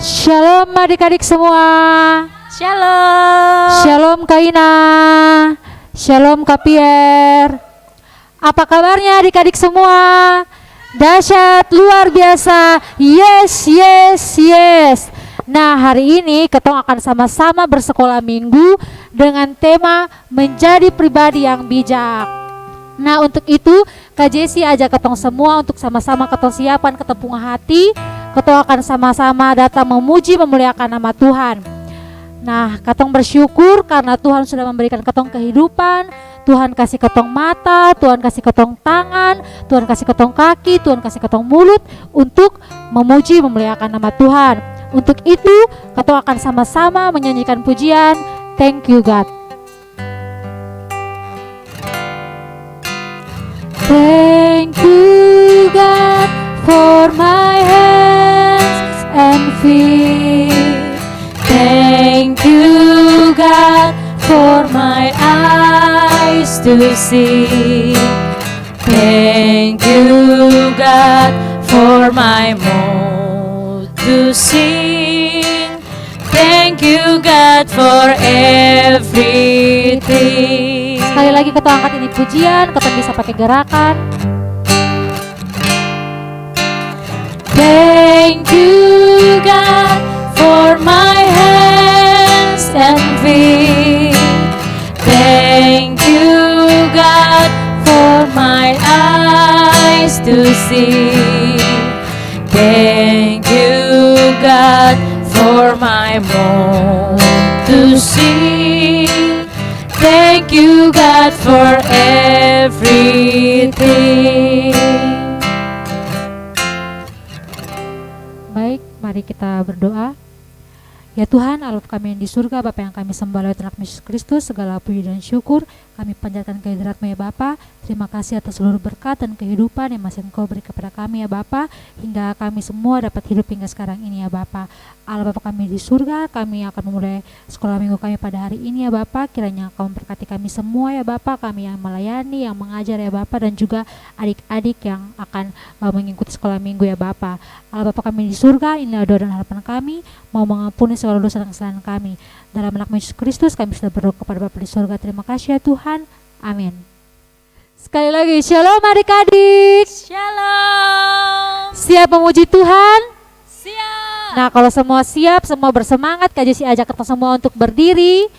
Shalom adik-adik semua. Shalom. Shalom Kaina. Shalom Kak Pierre. Apa kabarnya adik-adik semua? Dahsyat, luar biasa. Yes, yes, yes. Nah, hari ini ketong akan sama-sama bersekolah minggu dengan tema menjadi pribadi yang bijak. Nah, untuk itu Kak Jessie ajak ketong semua untuk sama-sama ketong siapkan ketepung hati. Ketong akan sama-sama datang memuji memuliakan nama Tuhan. Nah, ketong bersyukur karena Tuhan sudah memberikan ketong kehidupan. Tuhan kasih ketong mata, Tuhan kasih ketong tangan, Tuhan kasih ketong kaki, Tuhan kasih ketong mulut untuk memuji memuliakan nama Tuhan. Untuk itu, ketong akan sama-sama menyanyikan pujian Thank You God. Thank you God for my hands and feet. Thank you God for my eyes to see. Thank you God for my mouth to sing. Thank you God for everything. Sekali lagi kita angkat ini pujian, kita bisa pakai gerakan. Thank you God for my hands and feet. Thank you God for my eyes to see. Thank you God for my mouth to sing. Thank you God for everything. Baik, mari kita berdoa. Ya Tuhan, Allah kami yang di surga, Bapa yang kami sembah lewat anak Yesus Kristus, segala puji dan syukur kami panjatkan kehadirat-Mu ya Bapa. Terima kasih atas seluruh berkat dan kehidupan yang masih Engkau beri kepada kami ya Bapa, hingga kami semua dapat hidup hingga sekarang ini ya Bapa. Allah Bapa kami di surga, kami akan memulai sekolah minggu kami pada hari ini ya Bapa. Kiranya Engkau memberkati kami semua ya Bapa, kami yang melayani, yang mengajar ya Bapa, dan juga adik-adik yang akan mengikuti sekolah minggu ya Bapa. Allah Bapa kami di surga, inilah doa dan harapan kami, mau mengampuni segala dosa dan kesalahan kami. Dalam nama Yesus Kristus kami sudah berdoa kepada Bapa di surga. Terima kasih ya Tuhan. Amin. Sekali lagi, shalom adik-adik. Shalom. Siap memuji Tuhan? Siap. Nah, kalau semua siap, semua bersemangat, Kak Jessie ajak kita semua untuk berdiri.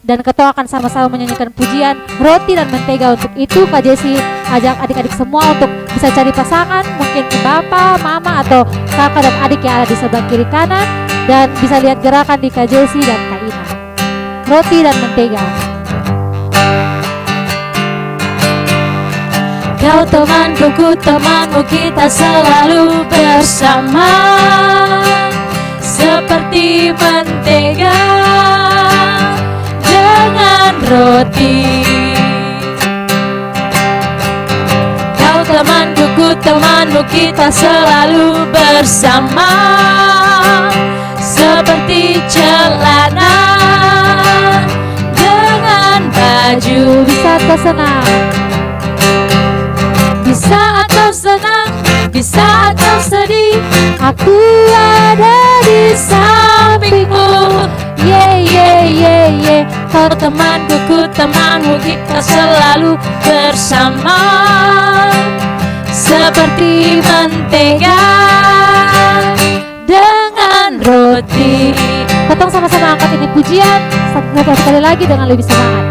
Dan kita akan sama-sama menyanyikan pujian Roti dan Mentega. Untuk itu Kak Jessie ajak adik-adik semua untuk bisa cari pasangan, mungkin bapak, mama, atau kakak dan adik yang ada di sebelah kiri kanan. Dan bisa lihat gerakan di Kak Jessie dan Kak Ina. Roti dan Mentega. Kau temanku, ku temanmu, kita selalu bersama, seperti mentega dengan roti. Kau temanku, ku temanmu, kita selalu bersama, seperti celana dengan baju. Bisa tersenang. Di saat kau senang, di saat kau sedih, Aku ada di sampingmu. ye ye ye ye. Kau temanku, ku temanmu, kita selalu bersama, seperti mentega dengan roti. Ketong sama-sama angkat ini pujian sekali lagi dengan lebih semangat.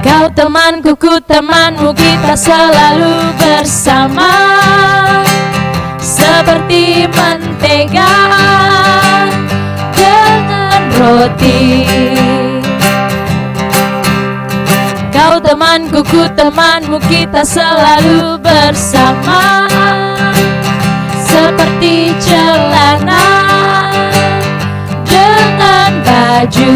Kau temanku, ku temanmu, kita selalu bersama, seperti mentega dengan roti. Kau temanku, ku temanmu, kita selalu bersama, seperti celana dengan baju.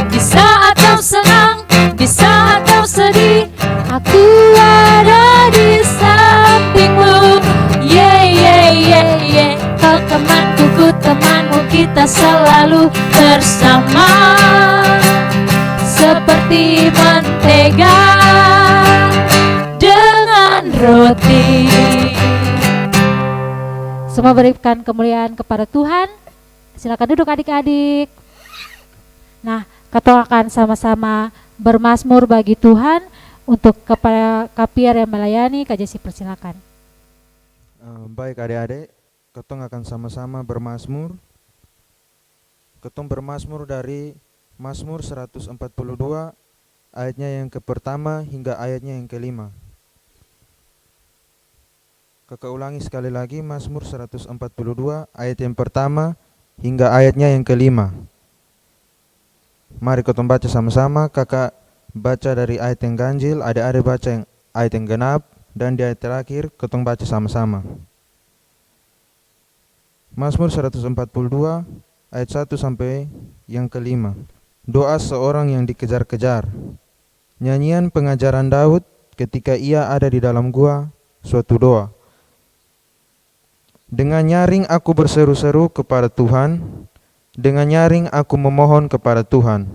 Di saat kau senang, di saat kau sedih, Aku ada di sampingmu. Ye ye ye ye. Kau temanku, ku temanmu, kita selalu bersama, seperti mentega dengan roti. semua berikan kemuliaan kepada Tuhan. Silakan duduk adik-adik. Nah, kita akan sama-sama bermazmur bagi Tuhan. Untuk kepada Kapier yang melayani, Kak Jesi persilakan. Baik adik-adik, ketong akan sama-sama bermazmur. Ketong bermazmur dari Mazmur 142 ayatnya yang pertama hingga ayatnya yang kelima. Kakak ulangi sekali lagi, Mazmur 142 ayat yang pertama hingga ayatnya yang kelima. Mari ketong baca sama-sama. Kakak baca dari ayat yang ganjil, adik-adik baca yang ayat yang genap, dan di ayat terakhir ketong baca sama-sama. Mazmur 142 ayat 1 sampai yang kelima. Doa seorang yang dikejar-kejar. Nyanyian pengajaran Daud ketika ia ada di dalam gua, suatu doa. Dengan nyaring aku berseru-seru kepada Tuhan, dengan nyaring aku memohon kepada Tuhan.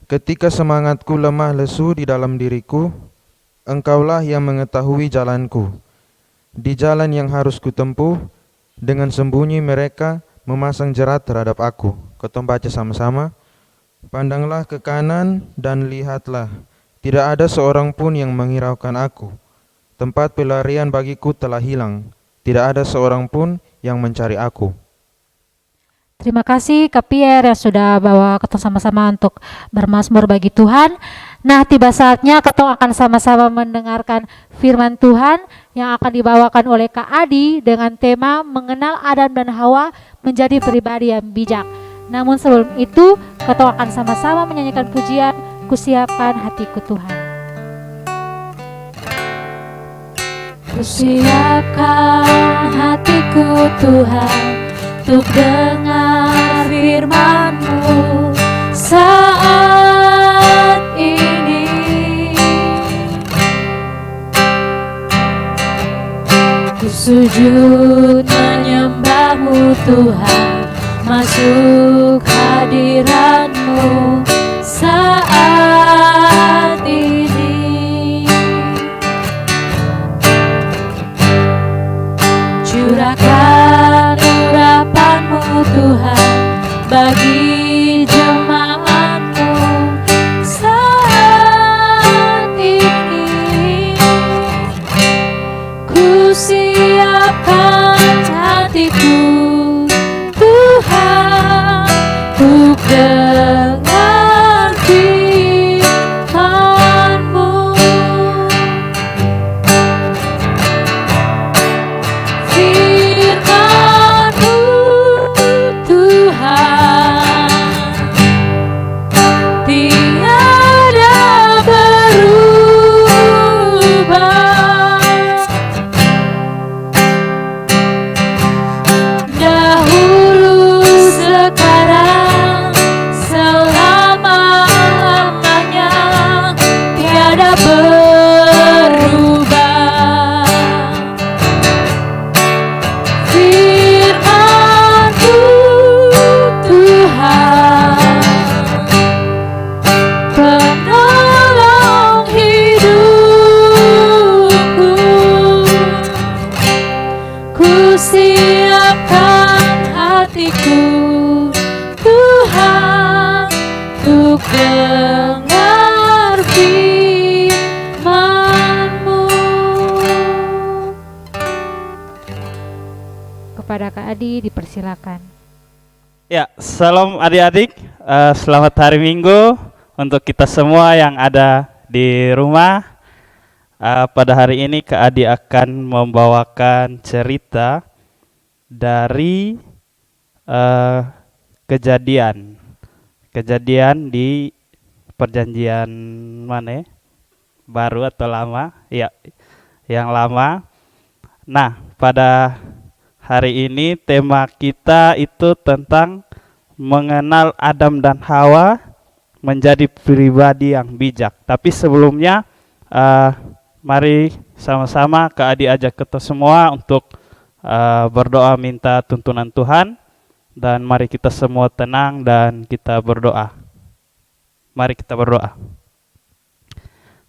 Ketika semangatku lemah lesu di dalam diriku, Engkaulah yang mengetahui jalanku. Di jalan yang harus kutempuh, dengan sembunyi mereka memasang jerat terhadap aku. Ketong baca sama-sama. Pandanglah ke kanan dan lihatlah, tidak ada seorang pun yang menghiraukan aku. Tempat pelarian bagiku telah hilang, tidak ada seorang pun yang mencari aku. Terima kasih Kak Pierre yang sudah bawa kita sama-sama untuk bermazmur bagi Tuhan. Nah, tiba saatnya kita akan sama-sama mendengarkan firman Tuhan yang akan dibawakan oleh Kak Adi dengan tema mengenal Adam dan Hawa menjadi pribadi yang bijak. Namun sebelum itu, kita akan sama-sama menyanyikan pujian Kusiapkan Hatiku Tuhan. Kusiapkan hatiku Tuhan untuk dengar firman-Mu saat ini. Ku sujud menyembah-Mu Tuhan, masuk hadirat-Mu saat ini. Curahkan urapan-Mu Tuhan bagi jemaat-Mu saat ini. Ku siapkan hatiku Tuhan untuk dengar firman-Mu. Firman-Mu Tuhan tiada berubah. Dahulu, sekarang, selama-lamanya tiada berubah. Firman-Mu Tuhan penolong hidupku. Ku siapkan hatiku Tuhan untuk dengar firman-Mu. Kepada Kak Adi dipersilakan. Ya, salam adik-adik, selamat hari Minggu untuk kita semua yang ada di rumah. Pada hari ini Kak Adi akan membawakan cerita dari kejadian di perjanjian mana ya? Baru atau lama? Ya, yang lama. Nah, pada hari ini tema kita itu tentang mengenal Adam dan Hawa menjadi pribadi yang bijak. Tapi sebelumnya mari sama-sama Kak Adi ajak kita semua untuk berdoa minta tuntunan Tuhan. Dan mari kita semua tenang dan kita berdoa. Mari kita berdoa.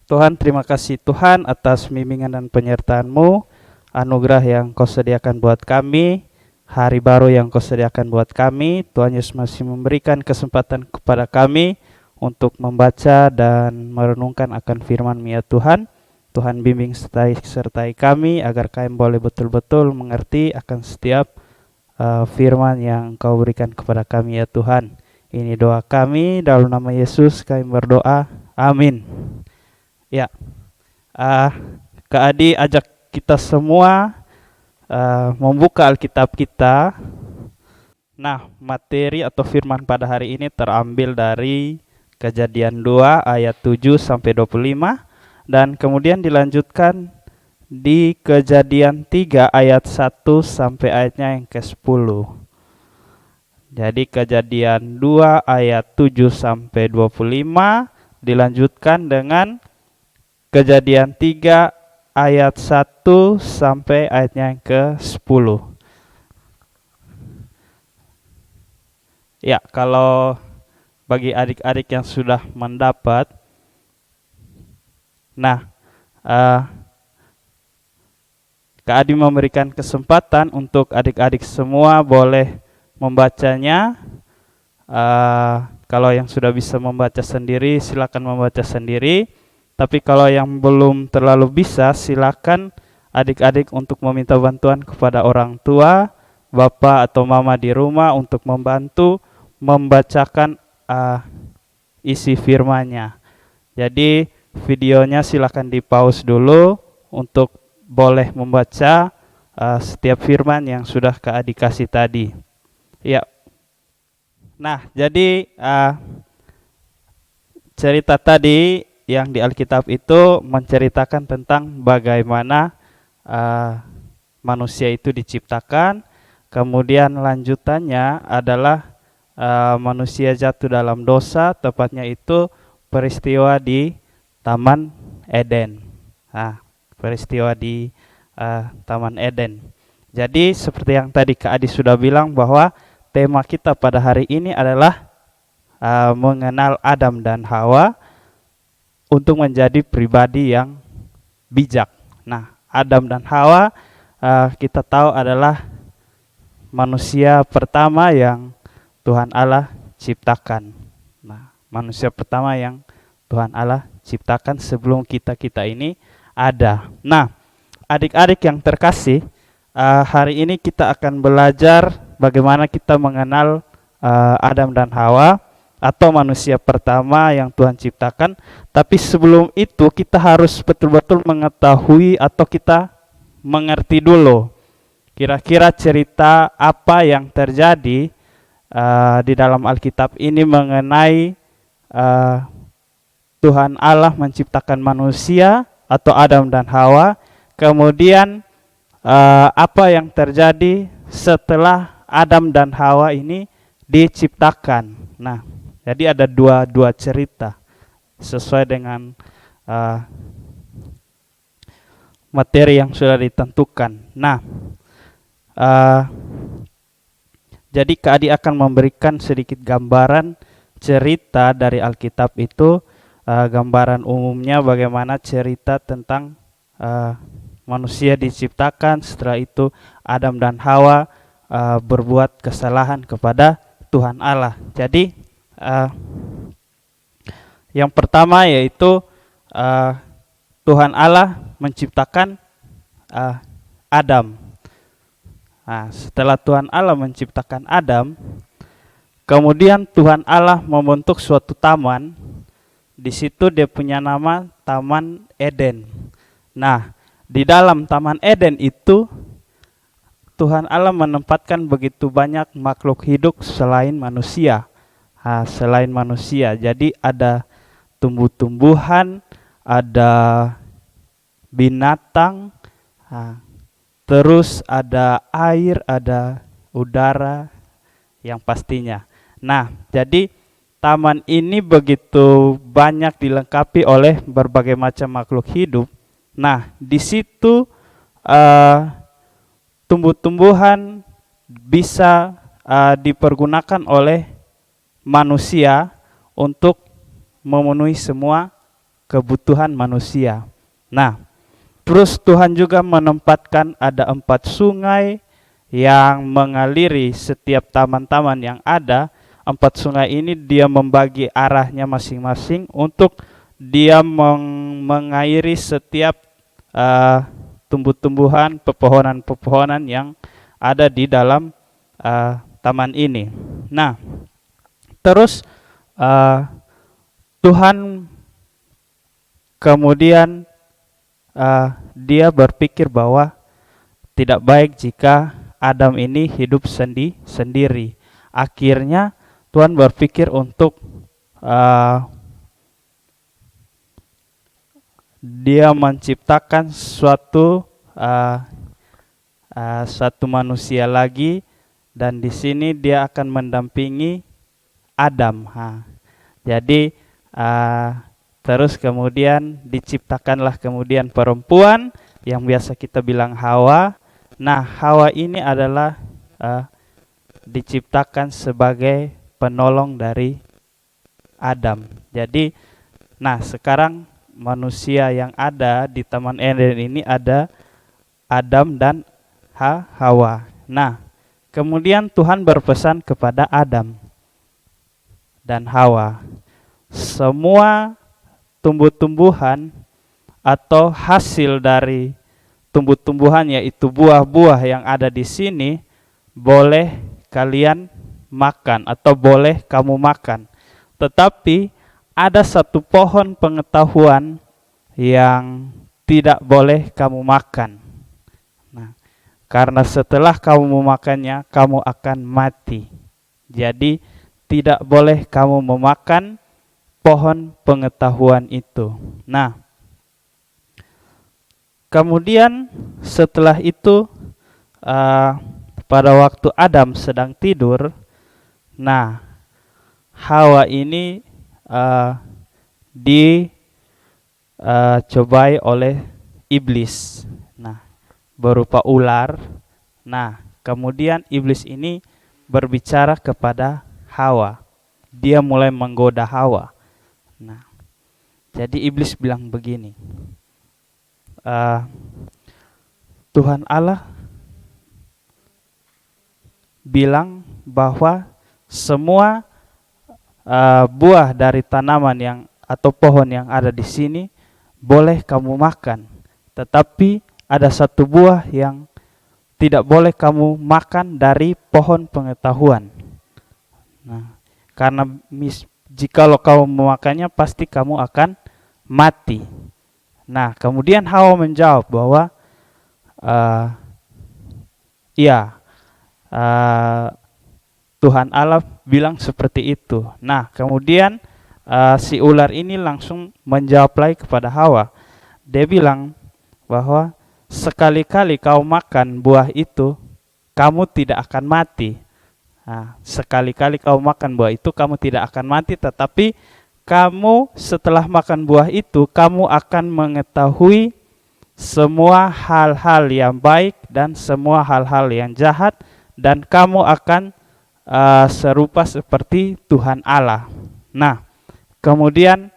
Tuhan, terima kasih Tuhan atas bimbingan dan penyertaan-Mu, anugerah yang Kau sediakan buat kami, hari baru yang Kau sediakan buat kami. Tuhan Yesus masih memberikan kesempatan kepada kami untuk membaca dan merenungkan akan firman-Mu ya Tuhan. Tuhan bimbing sertai kami agar kami boleh betul-betul mengerti akan setiap firman yang Kau berikan kepada kami ya Tuhan. Ini doa kami, dalam nama Yesus kami berdoa, amin. Ya, Kak Adi ajak kita semua membuka Alkitab kita. Nah, materi atau firman pada hari ini terambil dari Kejadian 2 ayat 7 sampai 25 dan kemudian dilanjutkan di Kejadian 3 ayat 1 sampai ayatnya yang ke-10. Jadi Kejadian 2 ayat 7 sampai 25 dilanjutkan dengan Kejadian 3 ayat 1 sampai ayatnya yang ke-10. Ya, kalau bagi adik-adik yang sudah mendapat, nah, Kak Adi memberikan kesempatan untuk adik-adik semua boleh membacanya. Kalau yang sudah bisa membaca sendiri, silakan membaca sendiri. Tapi kalau yang belum terlalu bisa, silakan adik-adik untuk meminta bantuan kepada orang tua, bapak atau mama di rumah untuk membantu membacakan isi firman-Nya. Jadi videonya silakan di pause dulu untuk boleh membaca setiap firman yang sudah Kak Adi kasih tadi. Ya. Nah, jadi cerita tadi yang di Alkitab itu menceritakan tentang bagaimana manusia itu diciptakan. Kemudian lanjutannya adalah manusia jatuh dalam dosa, tepatnya itu peristiwa di Taman Eden. Nah, peristiwa di Taman Eden. Jadi seperti yang tadi Kak Adi sudah bilang bahwa tema kita pada hari ini adalah mengenal Adam dan Hawa untuk menjadi pribadi yang bijak. Nah, Adam dan Hawa kita tahu adalah manusia pertama yang Tuhan Allah ciptakan. Nah, manusia pertama yang Tuhan Allah ciptakan sebelum kita ini ada. Nah, adik-adik yang terkasih, hari ini kita akan belajar bagaimana kita mengenal Adam dan Hawa atau manusia pertama yang Tuhan ciptakan. Tapi sebelum itu kita harus betul-betul mengetahui atau kita mengerti dulu kira-kira cerita apa yang terjadi di dalam Alkitab ini mengenai Tuhan Allah menciptakan manusia atau Adam dan Hawa. Kemudian apa yang terjadi setelah Adam dan Hawa ini diciptakan. Nah, jadi ada dua cerita sesuai dengan materi yang sudah ditentukan. Nah, jadi Kak Adi akan memberikan sedikit gambaran cerita dari Alkitab itu, gambaran umumnya bagaimana cerita tentang manusia diciptakan, setelah itu Adam dan Hawa berbuat kesalahan kepada Tuhan Allah. Jadi yang pertama yaitu Tuhan Allah menciptakan Adam. Nah, setelah Tuhan Allah menciptakan Adam, kemudian Tuhan Allah membentuk suatu taman. Di situ dia punya nama Taman Eden. Nah, di dalam Taman Eden itu Tuhan Allah menempatkan begitu banyak makhluk hidup selain manusia. Selain manusia, jadi ada tumbuh-tumbuhan, ada binatang, terus ada air, ada udara yang pastinya. Nah, jadi taman ini begitu banyak dilengkapi oleh berbagai macam makhluk hidup. Nah, di situ tumbuh-tumbuhan bisa dipergunakan oleh manusia untuk memenuhi semua kebutuhan manusia. Nah, terus Tuhan juga menempatkan ada 4 sungai yang mengaliri setiap taman-taman yang ada. 4 sungai ini dia membagi arahnya masing-masing untuk dia mengairi setiap tumbuh-tumbuhan, pepohonan-pepohonan yang ada di dalam taman ini. Nah, terus Tuhan kemudian dia berpikir bahwa tidak baik jika Adam ini hidup sendiri. Akhirnya Tuhan berpikir untuk dia menciptakan suatu manusia lagi, dan di sini dia akan mendampingi Adam. Jadi terus kemudian diciptakanlah kemudian perempuan yang biasa kita bilang Hawa. Nah, Hawa ini adalah diciptakan sebagai penolong dari Adam. Jadi, nah sekarang manusia yang ada di Taman Eden ini ada Adam dan Hawa. Nah, kemudian Tuhan berpesan kepada Adam dan Hawa, semua tumbuh-tumbuhan atau hasil dari tumbuh-tumbuhan, yaitu buah-buah yang ada di sini, boleh kalian makan atau boleh kamu makan. Tetapi ada satu pohon pengetahuan yang tidak boleh kamu makan. Nah, karena setelah kamu memakannya, kamu akan mati. Jadi tidak boleh kamu memakan pohon pengetahuan itu. Nah, kemudian setelah itu pada waktu Adam sedang tidur, nah Hawa ini dicobai oleh iblis. Nah, berupa ular. Nah, kemudian iblis ini berbicara kepada Hawa. Dia mulai menggoda Hawa. Nah, jadi iblis bilang begini, Tuhan Allah bilang bahwa semua buah dari tanaman yang atau pohon yang ada di sini boleh kamu makan, tetapi ada satu buah yang tidak boleh kamu makan, dari pohon pengetahuan. Nah, karena jikalau kamu memakannya pasti kamu akan mati. Nah, kemudian Hawa menjawab bahwa Tuhan Allah bilang seperti itu. Nah, kemudian si ular ini langsung menjawab lagi kepada Hawa. Dia bilang bahwa sekali-kali kau makan buah itu, kamu tidak akan mati. Nah, sekali-kali kau makan buah itu, kamu tidak akan mati, tetapi kamu setelah makan buah itu, kamu akan mengetahui semua hal-hal yang baik dan semua hal-hal yang jahat, dan kamu akan serupa seperti Tuhan Allah. Nah, kemudian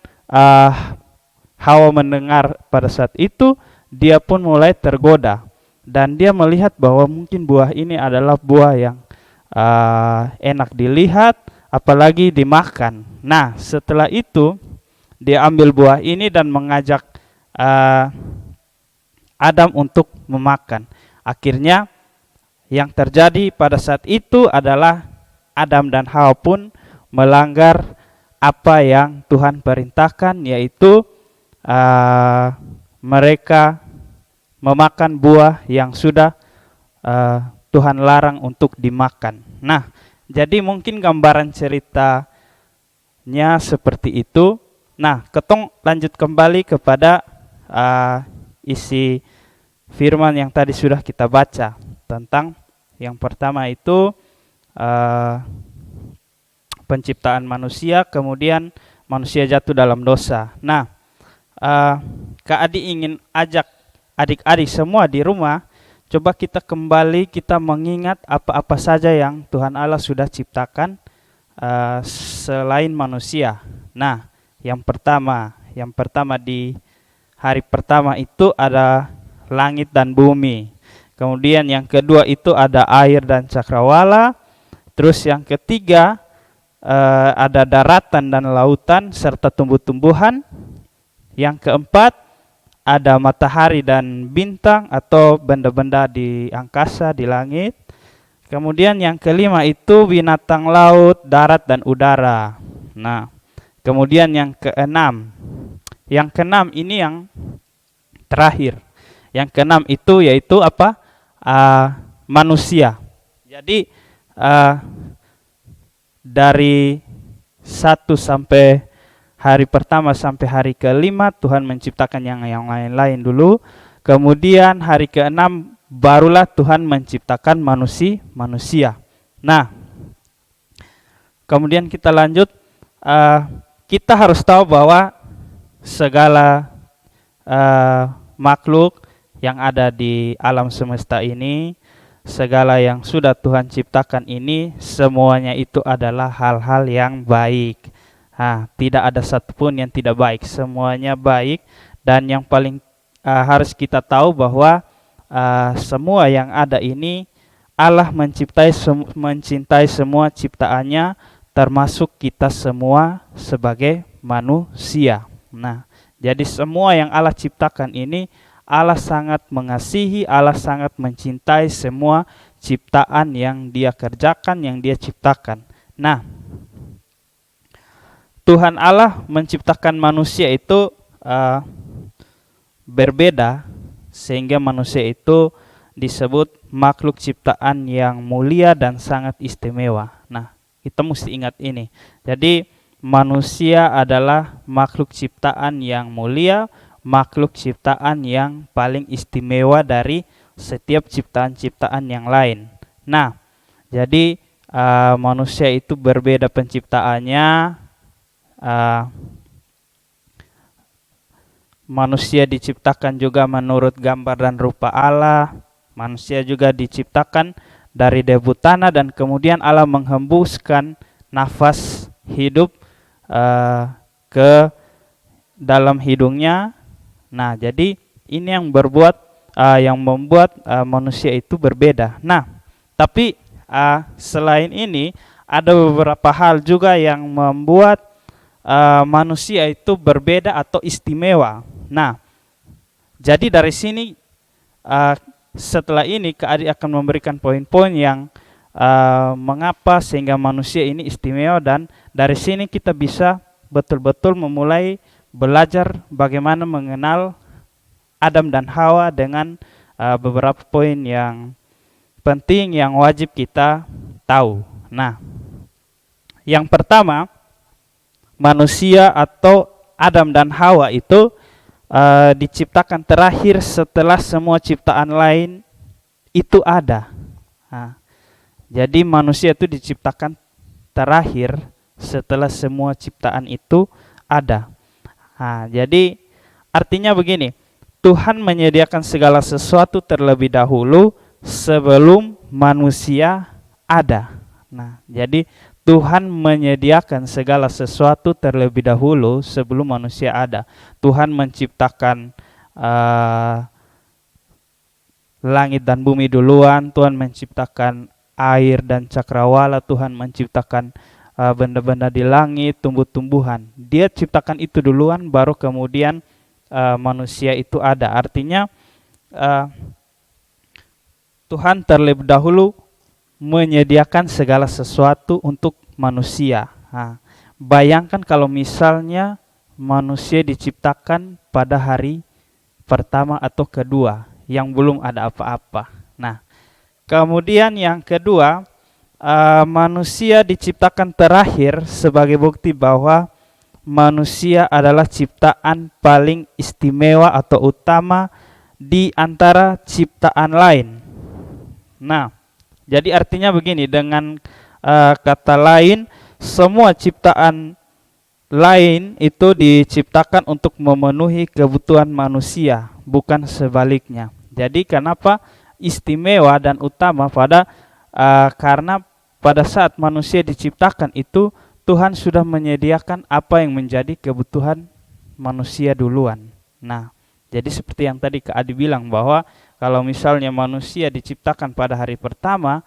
Hawa mendengar pada saat itu, dia pun mulai tergoda, dan dia melihat bahwa mungkin buah ini adalah buah yang enak dilihat, apalagi dimakan. Nah, setelah itu dia ambil buah ini dan mengajak Adam untuk memakan. Akhirnya yang terjadi pada saat itu adalah Adam dan Hawa pun melanggar apa yang Tuhan perintahkan, yaitu mereka memakan buah yang sudah Tuhan larang untuk dimakan. Nah, jadi mungkin gambaran ceritanya seperti itu. Nah, ketong lanjut kembali kepada isi firman yang tadi sudah kita baca, tentang yang pertama itu penciptaan manusia, kemudian manusia jatuh dalam dosa. Nah, Kak Adi ingin ajak adik-adik semua di rumah, coba kita kembali, kita mengingat apa-apa saja yang Tuhan Allah sudah ciptakan selain manusia. Nah, yang pertama Yang pertama di hari pertama itu ada langit dan bumi. Kemudian yang kedua itu ada air dan cakrawala. Terus yang ketiga ada daratan dan lautan serta tumbuh-tumbuhan. Yang keempat ada matahari dan bintang atau benda-benda di angkasa, di langit. Kemudian yang kelima itu binatang laut, darat dan udara. Nah, kemudian yang keenam. Yang keenam ini yang terakhir. Yang keenam itu yaitu apa? Manusia. Jadi dari 1 sampai hari pertama sampai hari kelima Tuhan menciptakan yang lain-lain dulu. Kemudian hari keenam barulah Tuhan menciptakan manusia. Nah, kemudian kita lanjut. Kita harus tahu bahwa segala makhluk yang ada di alam semesta ini, segala yang sudah Tuhan ciptakan ini, semuanya itu adalah hal-hal yang baik. Tidak ada satupun yang tidak baik, semuanya baik. Dan yang paling harus kita tahu bahwa semua yang ada ini Allah mencintai semua ciptaannya, termasuk kita semua sebagai manusia. Nah, jadi semua yang Allah ciptakan ini Allah sangat mengasihi, Allah sangat mencintai semua ciptaan yang Dia kerjakan, yang Dia ciptakan. Nah, Tuhan Allah menciptakan manusia itu berbeda, sehingga manusia itu disebut makhluk ciptaan yang mulia dan sangat istimewa. Nah, kita mesti ingat ini. Jadi manusia adalah makhluk ciptaan yang mulia, makhluk ciptaan yang paling istimewa dari setiap ciptaan-ciptaan yang lain. Nah, jadi manusia itu berbeda penciptaannya. Manusia diciptakan juga menurut gambar dan rupa Allah. Manusia juga diciptakan dari debu tanah dan kemudian Allah menghembuskan nafas hidup ke dalam hidungnya. Nah, jadi ini yang membuat manusia itu berbeda. Nah, tapi selain ini ada beberapa hal juga yang membuat manusia itu berbeda atau istimewa. Nah, jadi dari sini setelah ini Kak Adi akan memberikan poin-poin yang mengapa sehingga manusia ini istimewa, dan dari sini kita bisa betul-betul memulai belajar bagaimana mengenal Adam dan Hawa dengan beberapa poin yang penting yang wajib kita tahu. Nah, yang pertama, manusia atau Adam dan Hawa itu diciptakan terakhir setelah semua ciptaan lain itu ada. Jadi manusia itu diciptakan terakhir setelah semua ciptaan itu ada. Jadi artinya begini, Tuhan menyediakan segala sesuatu terlebih dahulu sebelum manusia ada. Nah, jadi Tuhan menyediakan segala sesuatu terlebih dahulu sebelum manusia ada. Tuhan menciptakan langit dan bumi duluan, Tuhan menciptakan air dan cakrawala, Tuhan menciptakan benda-benda di langit, tumbuh-tumbuhan. Dia ciptakan itu duluan, baru kemudian manusia itu ada. Artinya Tuhan terlebih dahulu menyediakan segala sesuatu untuk manusia. Bayangkan kalau misalnya manusia diciptakan pada hari pertama atau kedua yang belum ada apa-apa. Nah, kemudian yang kedua, manusia diciptakan terakhir sebagai bukti bahwa manusia adalah ciptaan paling istimewa atau utama di antara ciptaan lain. Nah, jadi artinya begini, dengan kata lain, semua ciptaan lain itu diciptakan untuk memenuhi kebutuhan manusia, bukan sebaliknya. Jadi kenapa istimewa dan utama karena pada saat manusia diciptakan itu Tuhan sudah menyediakan apa yang menjadi kebutuhan manusia duluan. Nah, jadi seperti yang tadi Kak Adi bilang bahwa kalau misalnya manusia diciptakan pada hari pertama,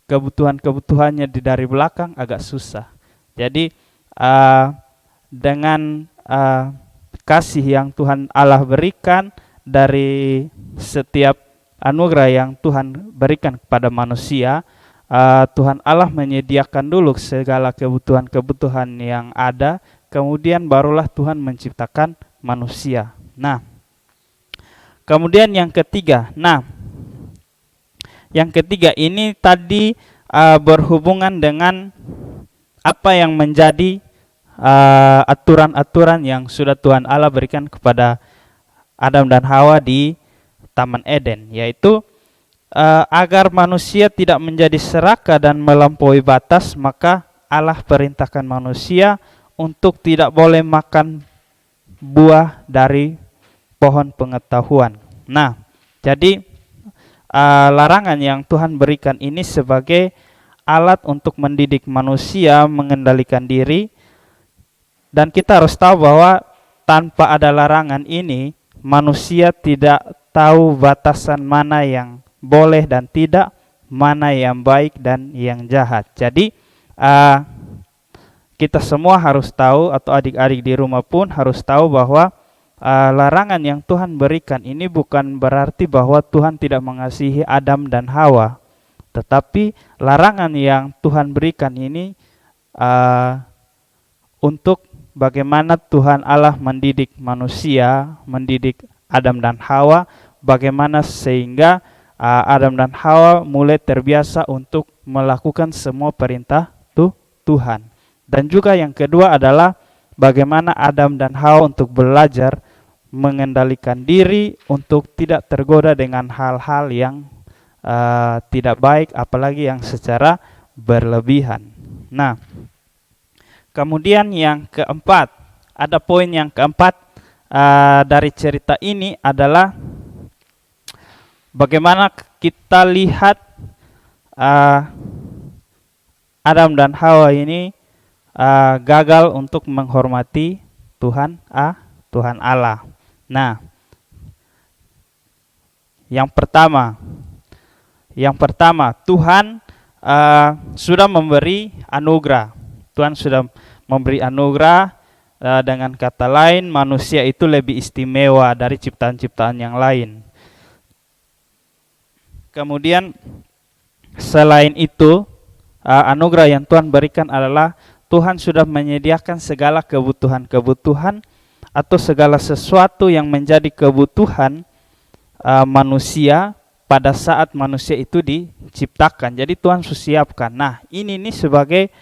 kebutuhan-kebutuhannya dari belakang agak susah. Jadi dengan kasih yang Tuhan Allah berikan dari setiap anugerah yang Tuhan berikan kepada manusia, Tuhan Allah menyediakan dulu segala kebutuhan-kebutuhan yang ada, kemudian barulah Tuhan menciptakan manusia. Nah, kemudian yang ketiga. Nah, yang ketiga ini tadi berhubungan dengan apa yang menjadi aturan-aturan yang sudah Tuhan Allah berikan kepada Adam dan Hawa di Taman Eden, yaitu agar manusia tidak menjadi serakah dan melampaui batas, maka Allah perintahkan manusia untuk tidak boleh makan buah dari pohon pengetahuan. Nah, jadi larangan yang Tuhan berikan ini sebagai alat untuk mendidik manusia mengendalikan diri, dan kita harus tahu bahwa tanpa ada larangan ini, manusia tidak tahu batasan mana yang boleh dan tidak, mana yang baik dan yang jahat. Jadi kita semua harus tahu, atau adik-adik di rumah pun harus tahu bahwa larangan yang Tuhan berikan ini bukan berarti bahwa Tuhan tidak mengasihi Adam dan Hawa, tetapi larangan yang Tuhan berikan ini untuk bagaimana Tuhan Allah mendidik manusia, mendidik Adam dan Hawa, bagaimana sehingga Adam dan Hawa mulai terbiasa untuk melakukan semua perintah Tuhan. Dan juga yang kedua adalah bagaimana Adam dan Hawa untuk belajar mengendalikan diri untuk tidak tergoda dengan hal-hal yang tidak baik, apalagi yang secara berlebihan. Nah, kemudian yang keempat, ada poin yang keempat dari cerita ini adalah bagaimana kita lihat Adam dan Hawa ini gagal untuk menghormati Tuhan Allah. Nah, yang pertama Tuhan sudah memberi anugerah. Tuhan sudah memberi anugerah, dengan kata lain manusia itu lebih istimewa dari ciptaan-ciptaan yang lain. Kemudian selain itu, anugerah yang Tuhan berikan adalah Tuhan sudah menyediakan segala kebutuhan-kebutuhan atau segala sesuatu yang menjadi kebutuhan manusia pada saat manusia itu diciptakan. Jadi Tuhan sudah siapkan. Nah, ini nih sebagai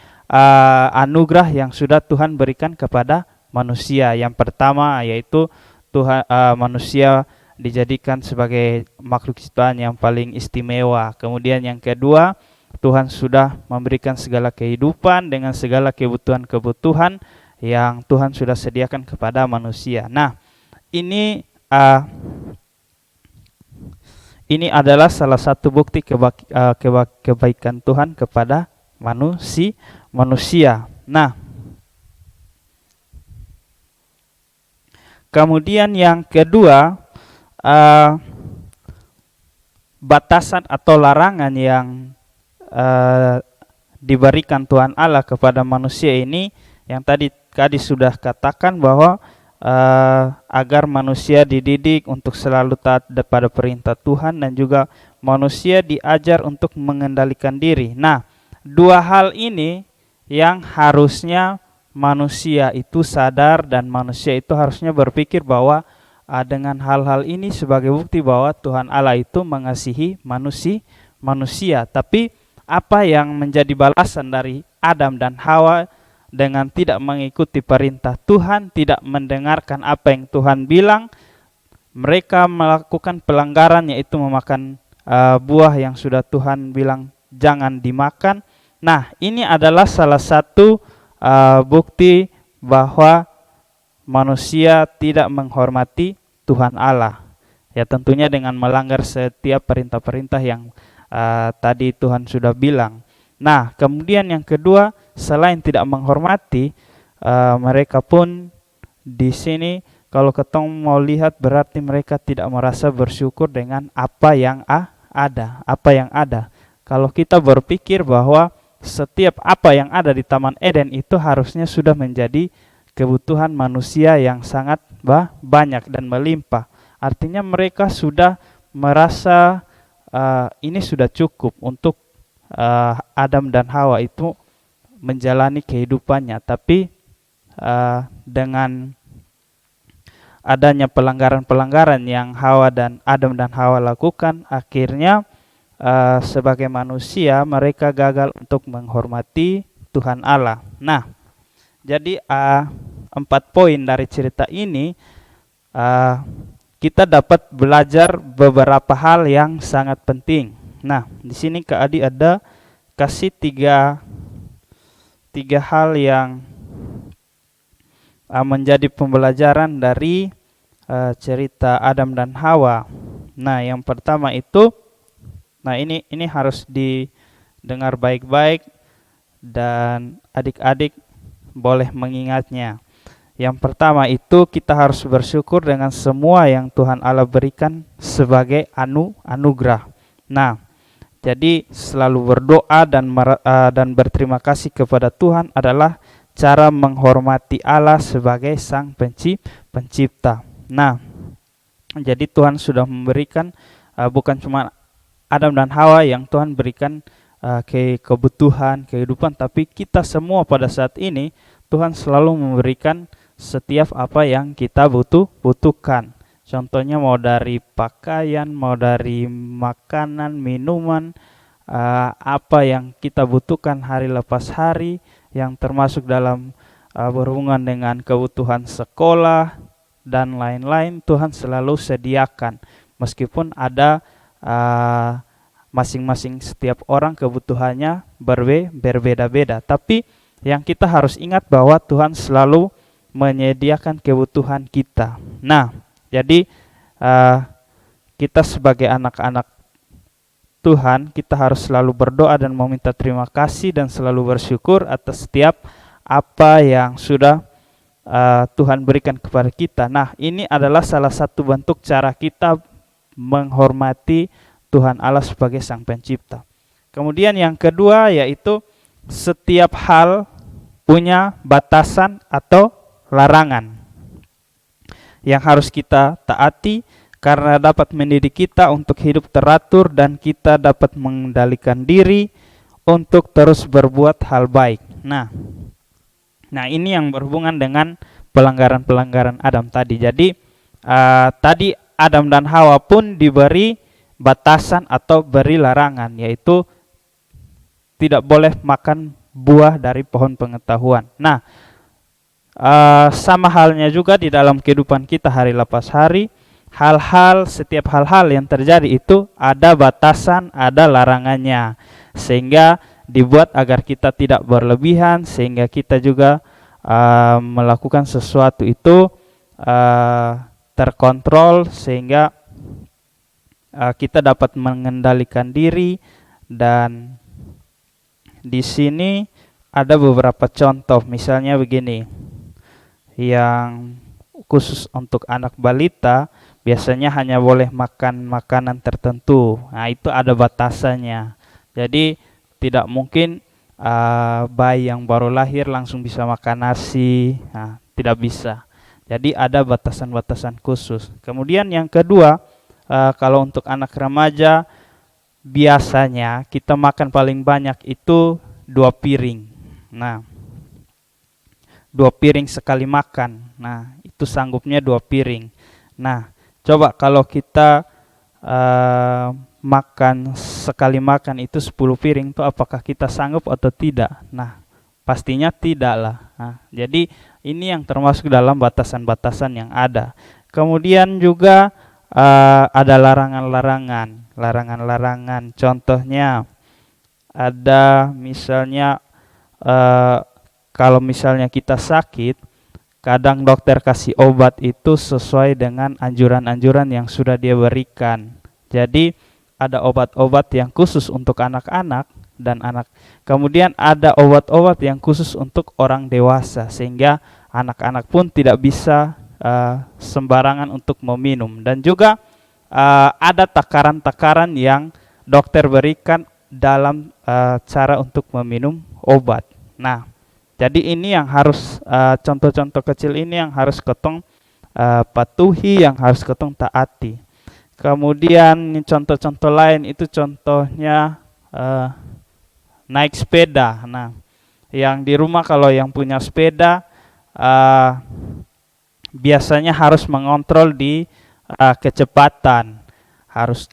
anugerah yang sudah Tuhan berikan kepada manusia. Yang pertama yaitu Tuhan, manusia dijadikan sebagai makhluk ciptaan yang paling istimewa. Kemudian yang kedua, Tuhan sudah memberikan segala kehidupan dengan segala kebutuhan-kebutuhan yang Tuhan sudah sediakan kepada manusia. Nah, ini adalah salah satu bukti kebaikan Tuhan kepada manusia. Nah, kemudian yang kedua, batasan atau larangan yang diberikan Tuhan Allah kepada manusia ini, yang tadi sudah katakan bahwa agar manusia dididik untuk selalu taat pada perintah Tuhan, dan juga manusia diajar untuk mengendalikan diri. Nah, dua hal ini yang harusnya manusia itu sadar, dan manusia itu harusnya berpikir bahwa dengan hal-hal ini sebagai bukti bahwa Tuhan Allah itu mengasihi manusia. Tapi apa yang menjadi balasan dari Adam dan Hawa dengan tidak mengikuti perintah Tuhan, tidak mendengarkan apa yang Tuhan bilang, mereka melakukan pelanggaran, yaitu memakan buah yang sudah Tuhan bilang jangan dimakan. Nah, ini adalah salah satu bukti bahwa manusia tidak menghormati Tuhan Allah. Ya, tentunya dengan melanggar setiap perintah-perintah yang tadi Tuhan sudah bilang. Nah, kemudian yang kedua, selain tidak menghormati, mereka pun di sini kalau ketong mau lihat berarti mereka tidak merasa bersyukur dengan apa yang ada, apa yang ada. Kalau kita berpikir bahwa setiap apa yang ada di Taman Eden itu harusnya sudah menjadi kebutuhan manusia yang sangat banyak dan melimpah. Artinya mereka sudah merasa ini sudah cukup untuk Adam dan Hawa itu menjalani kehidupannya. Tapi dengan adanya pelanggaran-pelanggaran yang Adam dan Hawa lakukan, akhirnya sebagai manusia mereka gagal untuk menghormati Tuhan Allah. Nah, jadi 4 poin dari cerita ini kita dapat belajar beberapa hal yang sangat penting. Nah, di sini Kak Adi ada kasih tiga hal yang menjadi pembelajaran dari cerita Adam dan Hawa. Nah, yang pertama itu, ini harus didengar baik-baik dan adik-adik boleh mengingatnya. Yang pertama itu kita harus bersyukur dengan semua yang Tuhan Allah berikan sebagai anugerah. Nah, jadi selalu berdoa dan berterima kasih kepada Tuhan adalah cara menghormati Allah sebagai Sang Pencipta. Nah, jadi Tuhan sudah memberikan bukan cuma Adam dan Hawa yang Tuhan berikan kebutuhan, kehidupan, tapi kita semua pada saat ini Tuhan selalu memberikan setiap apa yang kita butuhkan. Contohnya mau dari pakaian, mau dari makanan, minuman, apa yang kita butuhkan hari lepas hari, yang termasuk dalam berhubungan dengan kebutuhan sekolah dan lain-lain, Tuhan selalu sediakan. Meskipun ada masing-masing setiap orang kebutuhannya berbeda-beda, tapi yang kita harus ingat bahwa Tuhan selalu menyediakan kebutuhan kita. Nah, jadi kita sebagai anak-anak Tuhan, kita harus selalu berdoa dan meminta terima kasih dan selalu bersyukur atas setiap apa yang sudah Tuhan berikan kepada kita. Nah, ini adalah salah satu bentuk cara kita menghormati Tuhan Allah sebagai Sang Pencipta. Kemudian yang kedua yaitu setiap hal punya batasan atau larangan yang harus kita taati karena dapat mendidik kita untuk hidup teratur dan kita dapat mengendalikan diri untuk terus berbuat hal baik. Nah, ini yang berhubungan dengan pelanggaran-pelanggaran Adam tadi. Jadi tadi Adam dan Hawa pun diberi batasan atau beri larangan, yaitu tidak boleh makan buah dari pohon pengetahuan. Nah, sama halnya juga di dalam kehidupan kita hari lepas hari, setiap hal-hal yang terjadi itu ada batasan, ada larangannya, sehingga dibuat agar kita tidak berlebihan, sehingga kita juga melakukan sesuatu itu terkontrol, sehingga kita dapat mengendalikan diri. Dan di sini ada beberapa contoh, misalnya begini, yang khusus untuk anak balita biasanya hanya boleh makan makanan tertentu. Nah, itu ada batasannya. Jadi tidak mungkin bayi yang baru lahir langsung bisa makan nasi. Nah, tidak bisa. Jadi ada batasan-batasan khusus. Kemudian yang kedua, kalau untuk anak remaja biasanya kita makan paling banyak itu 2 piring. Nah, 2 piring sekali makan. Nah, itu sanggupnya 2 piring. Nah, coba kalau kita makan sekali makan itu 10 piring itu apakah kita sanggup atau tidak? Nah, pastinya tidak lah. Nah, jadi ini yang termasuk dalam batasan-batasan yang ada. Kemudian juga ada larangan-larangan. Contohnya ada misalnya kalau misalnya kita sakit, kadang dokter kasih obat itu sesuai dengan anjuran-anjuran yang sudah dia berikan. Jadi ada obat-obat yang khusus untuk anak-anak dan kemudian ada obat-obat yang khusus untuk orang dewasa, sehingga anak-anak pun tidak bisa sembarangan untuk meminum. Dan juga ada takaran-takaran yang dokter berikan dalam cara untuk meminum obat. Nah, jadi ini yang harus contoh-contoh kecil ini yang harus ketong patuhi, yang harus ketong taati. Kemudian contoh-contoh lain itu contohnya naik sepeda. Nah, yang di rumah kalau yang punya sepeda biasanya harus mengontrol di kecepatan.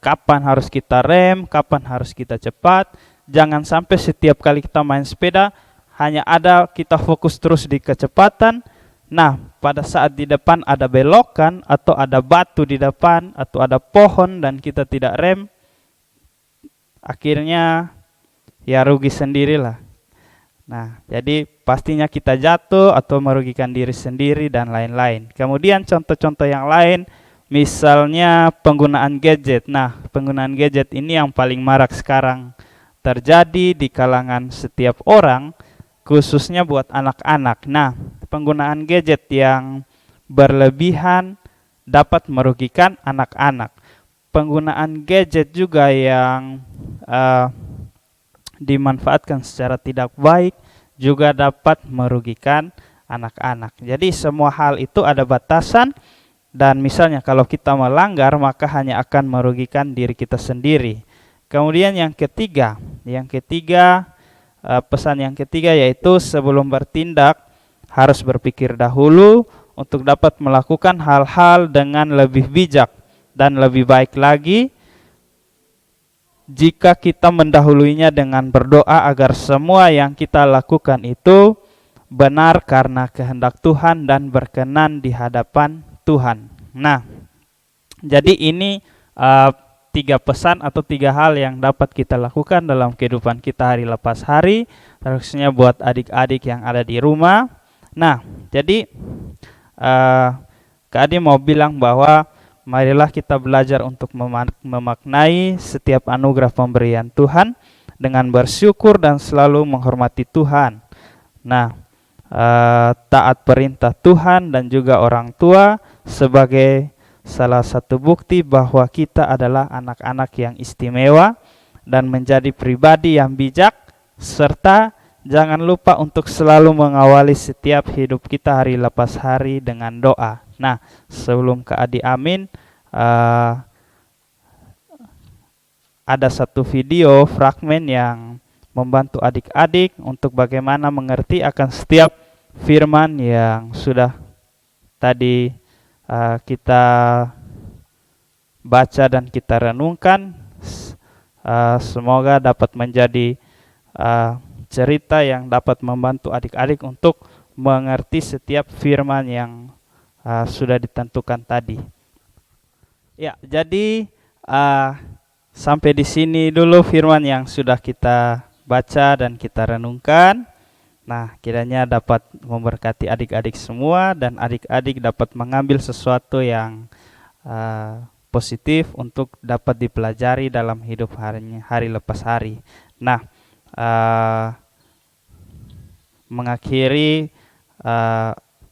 Kapan harus kita rem, kapan harus kita cepat. Jangan sampai setiap kali kita main sepeda hanya ada kita fokus terus di kecepatan. Nah, pada saat di depan ada belokan atau ada batu di depan atau ada pohon dan kita tidak rem, akhirnya ya rugi sendirilah. Nah, jadi pastinya kita jatuh atau merugikan diri sendiri dan lain-lain. Kemudian contoh-contoh yang lain, misalnya penggunaan gadget. Nah, penggunaan gadget ini yang paling marak sekarang terjadi di kalangan setiap orang, khususnya buat anak-anak. Nah, penggunaan gadget yang berlebihan dapat merugikan anak-anak. Penggunaan gadget juga yang dimanfaatkan secara tidak baik juga dapat merugikan anak-anak. Jadi semua hal itu ada batasan, dan misalnya kalau kita melanggar maka hanya akan merugikan diri kita sendiri. Kemudian yang ketiga, pesan yang ketiga yaitu sebelum bertindak harus berpikir dahulu untuk dapat melakukan hal-hal dengan lebih bijak dan lebih baik lagi jika kita mendahuluinya dengan berdoa agar semua yang kita lakukan itu benar karena kehendak Tuhan dan berkenan di hadapan Tuhan. Nah, jadi ini 3 pesan atau 3 hal yang dapat kita lakukan dalam kehidupan kita hari lepas hari, terusnya buat adik-adik yang ada di rumah. Nah, jadi Kak Adi mau bilang bahwa marilah kita belajar untuk memaknai setiap anugerah pemberian Tuhan dengan bersyukur dan selalu menghormati Tuhan. Nah, taat perintah Tuhan dan juga orang tua sebagai salah satu bukti bahwa kita adalah anak-anak yang istimewa dan menjadi pribadi yang bijak, serta jangan lupa untuk selalu mengawali setiap hidup kita hari lepas hari dengan doa. Nah, sebelum Kak Adi amin, ada satu video fragmen yang membantu adik-adik untuk bagaimana mengerti akan setiap firman yang sudah tadi kita baca dan kita renungkan. Semoga dapat menjadi cerita yang dapat membantu adik-adik untuk mengerti setiap firman yang sudah ditentukan tadi. Ya, jadi sampai di sini dulu firman yang sudah kita baca dan kita renungkan. Nah, kiranya dapat memberkati adik-adik semua dan adik-adik dapat mengambil sesuatu yang positif untuk dapat dipelajari dalam hidup hari lepas hari. Nah, mengakhiri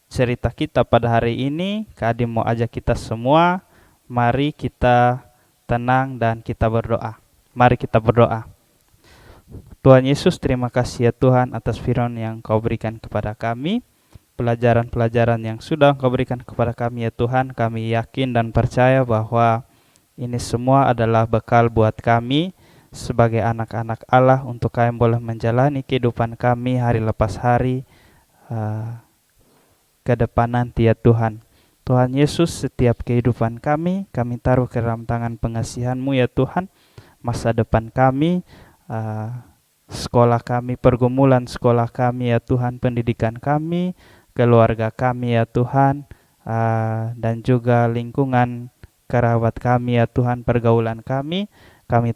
cerita kita pada hari ini, Kak Adi mau ajak kita semua, mari kita tenang dan kita berdoa. Mari kita berdoa. Tuhan Yesus, terima kasih ya Tuhan atas firman yang Kau berikan kepada kami, pelajaran-pelajaran yang sudah Kau berikan kepada kami ya Tuhan. Kami yakin dan percaya bahwa ini semua adalah bekal buat kami sebagai anak-anak Allah untuk kami boleh menjalani kehidupan kami hari lepas hari ke depan nanti ya Tuhan. Tuhan Yesus, setiap kehidupan kami taruh ke dalam tangan pengasihan-Mu ya Tuhan. Masa depan kami, sekolah kami, pergumulan sekolah kami ya Tuhan, pendidikan kami, keluarga kami ya Tuhan, dan juga lingkungan kerabat kami ya Tuhan, pergaulan kami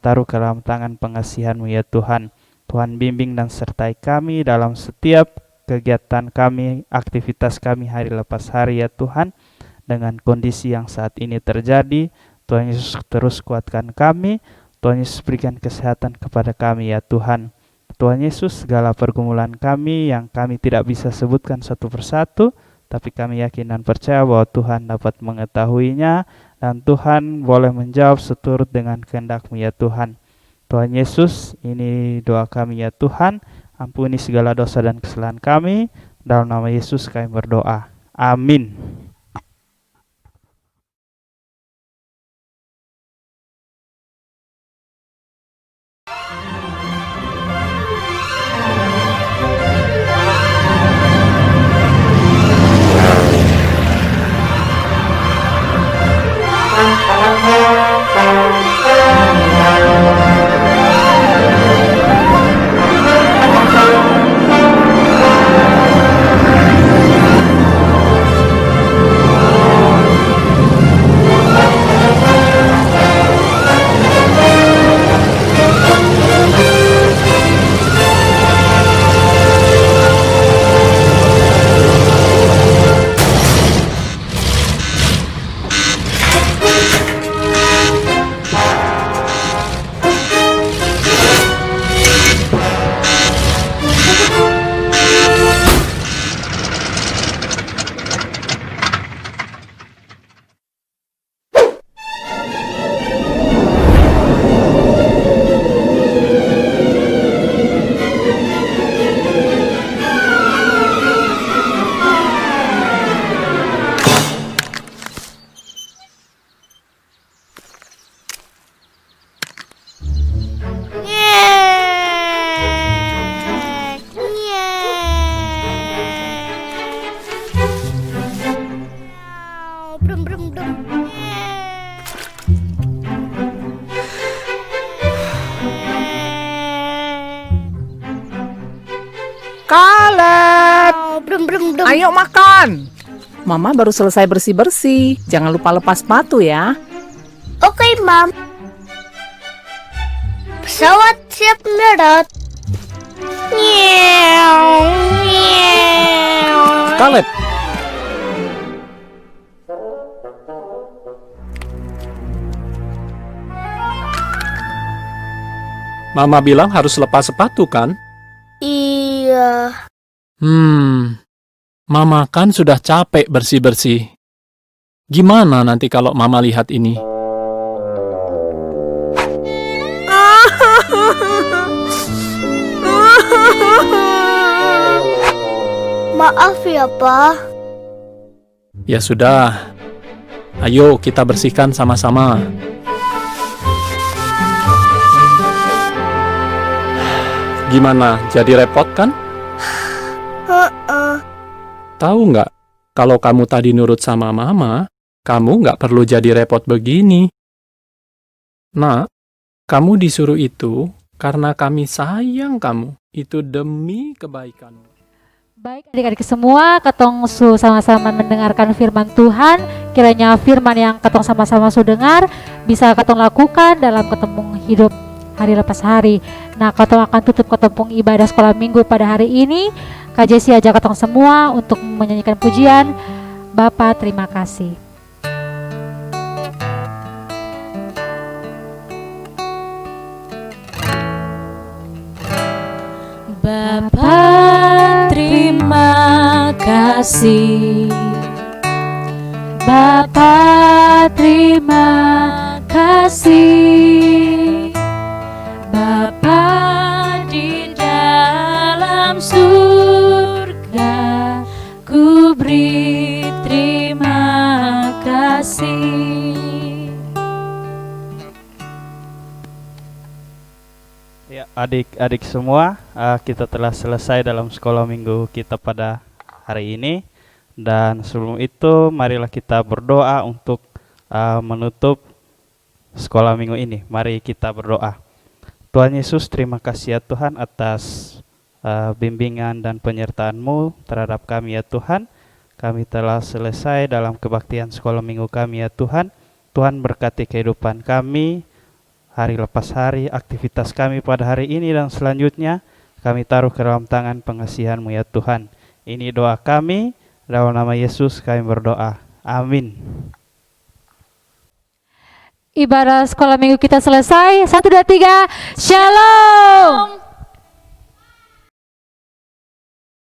taruh ke dalam tangan pengasihan-Mu ya Tuhan. Tuhan bimbing dan sertai kami dalam setiap kegiatan kami, aktivitas kami hari lepas hari ya Tuhan. Dengan kondisi yang saat ini terjadi, Tuhan Yesus terus kuatkan kami, Tuhan Yesus berikan kesehatan kepada kami ya Tuhan. Tuhan Yesus, segala pergumulan kami yang kami tidak bisa sebutkan satu persatu, tapi kami yakin dan percaya bahwa Tuhan dapat mengetahuinya dan Tuhan boleh menjawab seturut dengan kehendak-Mu ya Tuhan. Tuhan Yesus, ini doa kami ya Tuhan, ampuni segala dosa dan kesalahan kami, dalam nama Yesus kami berdoa. Amin. Caleb, ayo makan. Mama baru selesai bersih-bersih. Jangan lupa lepas sepatu ya. Oke, Mam. Pesawat siap mendarat. Nyew, nyew. Caleb, Mama bilang harus lepas sepatu kan? Iya. Mama kan sudah capek bersih-bersih. Gimana nanti kalau Mama lihat ini? Maaf ya, Pak. Ya sudah, ayo kita bersihkan sama-sama. Gimana, jadi repot kan? Tahu nggak, kalau kamu tadi nurut sama Mama, kamu nggak perlu jadi repot begini. Nak, kamu disuruh itu karena kami sayang kamu. Itu demi kebaikanmu. Baik adik-adik semua, ketong su sama-sama mendengarkan firman Tuhan. Kiranya firman yang ketong sama-sama su dengar bisa ketong lakukan dalam ketemu hidup hari lepas hari. Nah, ketong akan tutup ketempung ibadah sekolah minggu pada hari ini. Kak Jesi ajak ketong semua untuk menyanyikan pujian. Bapa, terima kasih. Bapa, terima kasih. Bapa, terima kasih. Bapa di dalam surga, ku beri terima kasih. Ya, adik-adik semua, kita telah selesai dalam sekolah minggu kita pada hari ini. Dan sebelum itu, marilah kita berdoa untuk menutup sekolah minggu ini. Mari kita berdoa. Tuhan Yesus, terima kasih ya Tuhan atas bimbingan dan penyertaan-Mu terhadap kami ya Tuhan. Kami telah selesai dalam kebaktian sekolah minggu kami ya Tuhan. Tuhan berkati kehidupan kami, hari lepas hari, aktivitas kami pada hari ini dan selanjutnya. Kami taruh ke dalam tangan pengasihan-Mu ya Tuhan. Ini doa kami, dalam nama Yesus kami berdoa. Amin. Ibadah sekolah minggu kita selesai. 1, 2, 3. Shalom.